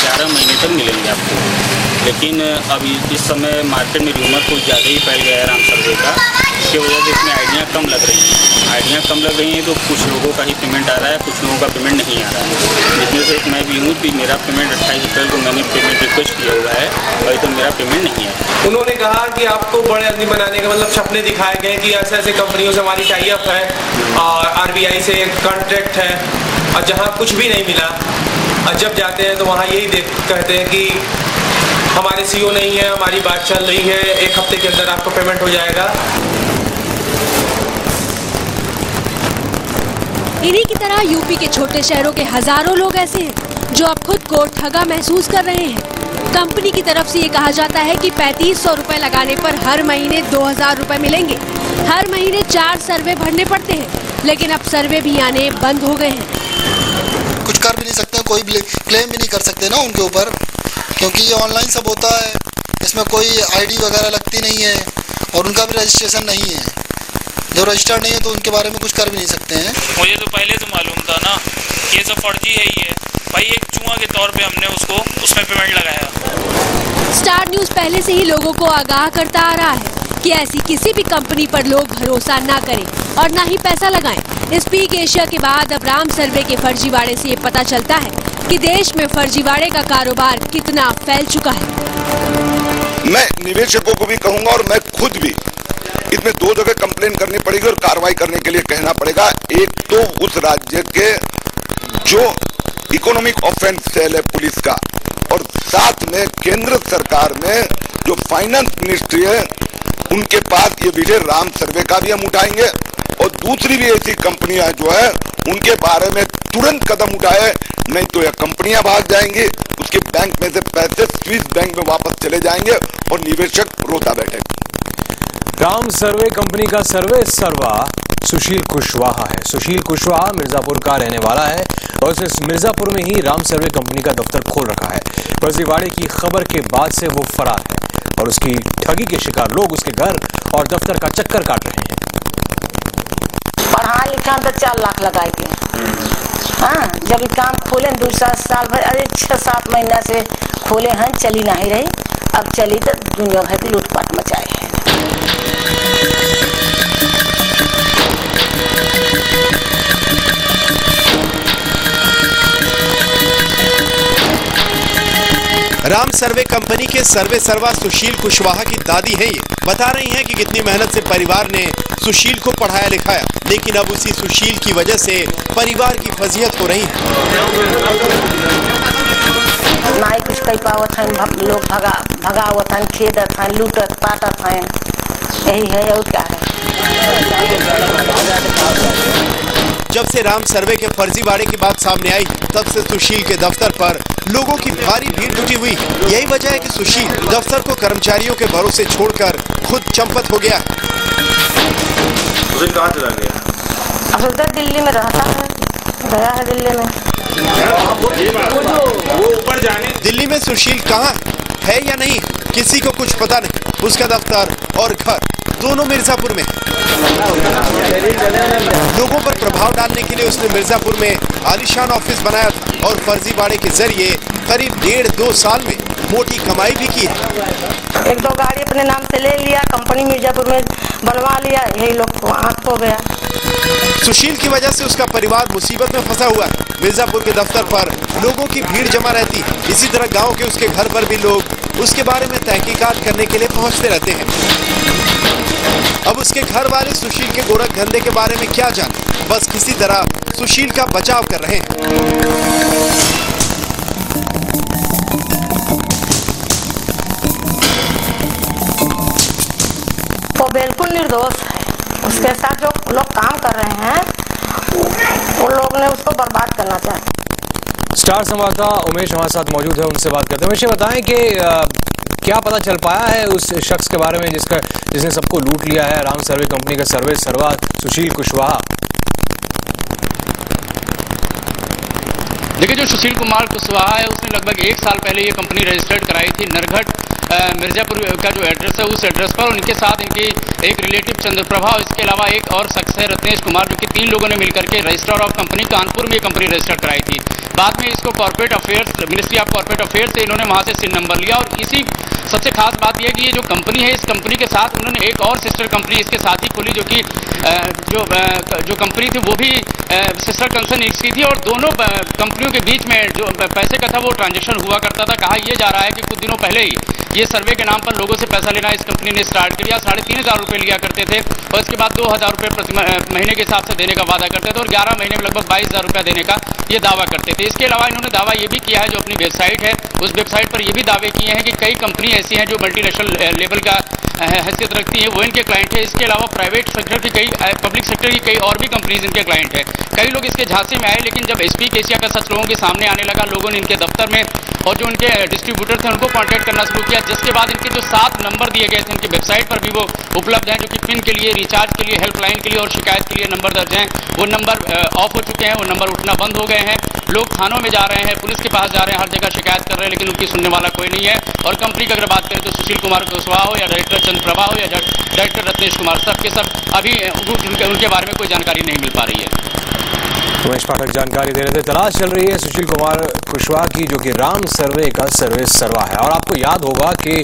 11 महीने तक मिलेंगे आपको। लेकिन अभी इस समय मार्केट में रूमर कुछ ज़्यादा ही फैल गया है राम सर्वे का, इसकी वजह से इसमें आइडियाँ कम लग रही हैं। आइडियाँ कम लग रही हैं तो कुछ लोगों का ही पेमेंट आ रहा है, कुछ लोगों का पेमेंट नहीं आ रहा है। जिसमें से मैं भी हूँ कि मेरा पेमेंट 28 अप्रैल को मैंने पेमेंट रिक्वेस्ट किया हुआ है, अभी तो मेरा पेमेंट नहीं है। उन्होंने कहा कि आपको बड़े आदमी बनाने का मतलब सपने दिखाए गए कि ऐसे ऐसे कंपनियों से हमारी टाई अप है और RBI से कॉन्ट्रैक्ट है, और जहाँ कुछ भी नहीं मिला और जब जाते हैं तो वहाँ यही कहते हैं कि हमारे CEO नहीं है, हमारी बात चल रही है, 1 हफ्ते के अंदर आपको पेमेंट हो जाएगा। इन्हीं की तरह यूपी के छोटे शहरों के हजारों लोग ऐसे हैं जो अब खुद को ठगा महसूस कर रहे हैं। कंपनी की तरफ से ये कहा जाता है कि 3500 रुपए लगाने पर हर महीने 2000 रुपए मिलेंगे। हर महीने 4 सर्वे भरने पड़ते हैं, लेकिन अब सर्वे भी आने बंद हो गए हैं। कुछ कर भी नहीं सकते, कोई क्लेम भी नहीं कर सकते ना उनके ऊपर, क्योंकि ये ऑनलाइन सब होता है, इसमें कोई ID वगैरह लगती नहीं है और उनका भी रजिस्ट्रेशन नहीं है। जो रजिस्टर्ड नहीं है तो उनके बारे में कुछ कर भी नहीं सकते हैं। मुझे तो पहले से मालूम था ना, ये सब फर्जी है ही है भाई, एक चूहा के तौर पे हमने उसमें पेमेंट लगाया। स्टार न्यूज पहले से ही लोगों को आगाह करता आ रहा है कि ऐसी किसी भी कंपनी पर लोग भरोसा ना करें और ना ही पैसा लगाएं। स्पीक एशिया के बाद अब राम सर्वे के फर्जीवाड़े से ये पता चलता है कि देश में फर्जीवाड़े का कारोबार कितना फैल चुका है। मैं निवेशकों को भी कहूंगा और मैं खुद भी, इसमें 2 जगह कंप्लेन करनी पड़ेगी और कार्रवाई करने के लिए कहना पड़ेगा। एक तो उस राज्य के जो इकोनॉमिक ऑफेंस सेल है पुलिस का, और साथ में केंद्र सरकार में जो फाइनेंस मिनिस्ट्री है उनके पास ये विषय राम सर्वे का भी हम उठाएंगे, और दूसरी भी ऐसी कंपनियां जो है उनके बारे में तुरंत कदम उठाए, नहीं तो यह कंपनियां भाग जाएंगी, उसके बैंक में से पैसे स्विस बैंक में वापस चले जाएंगे और निवेशक रोता बैठेगा। राम सर्वे कंपनी का सर्वे सर्वा सुशील कुशवाहा है। सुशील कुशवाहा मिर्जापुर का रहने वाला है और उसे मिर्जापुर में ही राम सर्वे कंपनी का दफ्तर खोल रखा है। फर्जीवाड़े की खबर के बाद से वो फरार है और उसकी ठगी के शिकार लोग उसके घर और दफ्तर का चक्कर काट रहे हैं। पढ़ा लिखा तो 4 लाख लगाए थे। हाँ, जब काम खोले 2 साल भर, अरे 6-7 महीना से खोले हैं, चली नहीं रही। अब चली तो दुनिया भर की लूटपाट मचाए है। राम सर्वे कंपनी के सर्वे सर्वा सुशील कुशवाहा की दादी है। ये बता रही हैं कि कितनी मेहनत से परिवार ने सुशील को पढ़ाया लिखाया, लेकिन अब उसी सुशील की वजह से परिवार की फजीहत हो रही है। ना ही कुछ कही पावत है, लोग भगावत हैं, खेदत हैं, लूटत पाटत हैं, यही है और क्या है। जब से राम सर्वे के फर्जीवाड़े की बात सामने आई, तब से सुशील के दफ्तर पर लोगों की भारी भीड़ जुटी हुई। यही वजह है कि सुशील दफ्तर को कर्मचारियों के भरोसे छोड़कर खुद चंपत हो गया। कहाँ चला गया? अब उधर दिल्ली में रहता है, गया है दिल्ली में। वो ऊपर जाने दिल्ली में सुशील कहाँ है या नहीं किसी को कुछ पता नहीं। उसका दफ्तर और घर दोनों मिर्जापुर में। लोगों पर प्रभाव डालने के लिए उसने मिर्जापुर में आलीशान ऑफिस बनाया था और फर्जीवाड़े के जरिए करीब 1.5-2 साल में मोटी कमाई भी की है। 1-2 गाड़ी अपने नाम से ले लिया, कंपनी मिर्जापुर में बनवा लिया, यही लोग को आंख हो गया। सुशील की वजह से उसका परिवार मुसीबत में फंसा हुआ है। मिर्जापुर के दफ्तर पर लोगों की भीड़ जमा रहती है। इसी तरह गांव के उसके घर पर भी लोग उसके बारे में तहकीकात करने के लिए पहुंचते रहते हैं। अब उसके घर वाले सुशील के गोरख धंधे के बारे में क्या जाने, बस किसी तरह सुशील का बचाव कर रहे हैं। वो बिल्कुल निर्दोष है। उसके साथ जो लोग काम कर रहे हैं वो लोग ने उसको बर्बाद करना चाहिए। स्टार संवाददाता उमेश हमारे साथ मौजूद है, उनसे बात करते हैं। उमेश, बताएं कि क्या पता चल पाया है उस शख्स के बारे में जिसने सबको लूट लिया है, राम सर्वे कंपनी का सर्वे सर्वा सुशील कुशवाहा? देखिए, जो सुशील कुमार कुशवाहा है उसने लगभग 1 साल पहले ये कंपनी रजिस्टर्ड कराई थी नरघट मिर्जापुर का जो एड्रेस है उस एड्रेस पर उनके साथ इनकी एक रिलेटिव चंद्रप्रभा और इसके अलावा एक और शख्स है रत्नेश कुमार, जो कि 3 लोगों ने मिलकर के रजिस्ट्रार ऑफ कंपनी कानपुर में कंपनी रजिस्टर कराई थी। बाद में इसको corporate affairs, ministry of corporate affairs से इन्होंने वहाँ से सिन नंबर लिया। और इसी सबसे खास बात यह कि ये जो कंपनी है, इस कंपनी के साथ उन्होंने एक और सिस्टर कंपनी इसके साथ ही खोली, जो कि जो कंपनी थी वो भी सिस्टर कंसर्न इसकी थी। और दोनों कंपनियों के बीच में जो पैसे का था वो ट्रांजेक्शन हुआ करता था। कहा यह जा रहा है कि कुछ दिनों पहले ही ये सर्वे के नाम पर लोगों से पैसा लेना इस कंपनी ने स्टार्ट किया। 3,500 रुपये लिया करते थे और इसके बाद 2,000 रुपये प्रति महीने के हिसाब से देने का वादा करते थे और 11 महीने में लगभग 22,000 रुपये देने का ये दावा करते थे। इसके अलावा इन्होंने दावा ये भी किया है, जो अपनी वेबसाइट है उस वेबसाइट पर ये भी दावे किए हैं कि कई कंपनी ऐसी हैं जो मल्टीनेशनल लेवल का हैसियत रखती है, वो इनके क्लाइंट है। इसके अलावा प्राइवेट सेक्टर की कई, पब्लिक सेक्टर की कई और भी कंपनीज इनके क्लाइंट है। कई लोग इसके झांसे में आए, लेकिन जब स्पीक एशिया का सच लोगों के सामने आने लगा, लोगों ने इनके दफ्तर में और जो उनके डिस्ट्रीब्यूटर थे उनको कांटेक्ट करना शुरू किया, जिसके बाद इनके जो 7 नंबर दिए गए थे इनकी वेबसाइट पर भी वो उपलब्ध हैं, जो कि पिन के लिए, रिचार्ज के लिए, हेल्पलाइन के लिए और शिकायत के लिए नंबर दर्ज हैं। वो नंबर ऑफ हो चुके हैं, वो नंबर उठना बंद हो गए हैं। लोग थानों में जा रहे हैं, पुलिस के पास जा रहे हैं, हर जगह शिकायत कर रहे हैं, लेकिन उनकी सुनने वाला कोई नहीं है। और कंपनी की अगर बात करें तो सुशील कुमार कुशवाहा हो या डायरेक्टर चंद्रप्रभा हो या डायरेक्टर रत्नेश कुमार, सब के सब अभी उनके बारे में कोई जानकारी नहीं मिल पा रही है। उमेश पाठक जानकारी दे रहे थे। तलाश चल रही है सुशील कुमार कुशवाहा की, जो कि राम सर्वे का सर्वे सर्वा है। और आपको याद होगा कि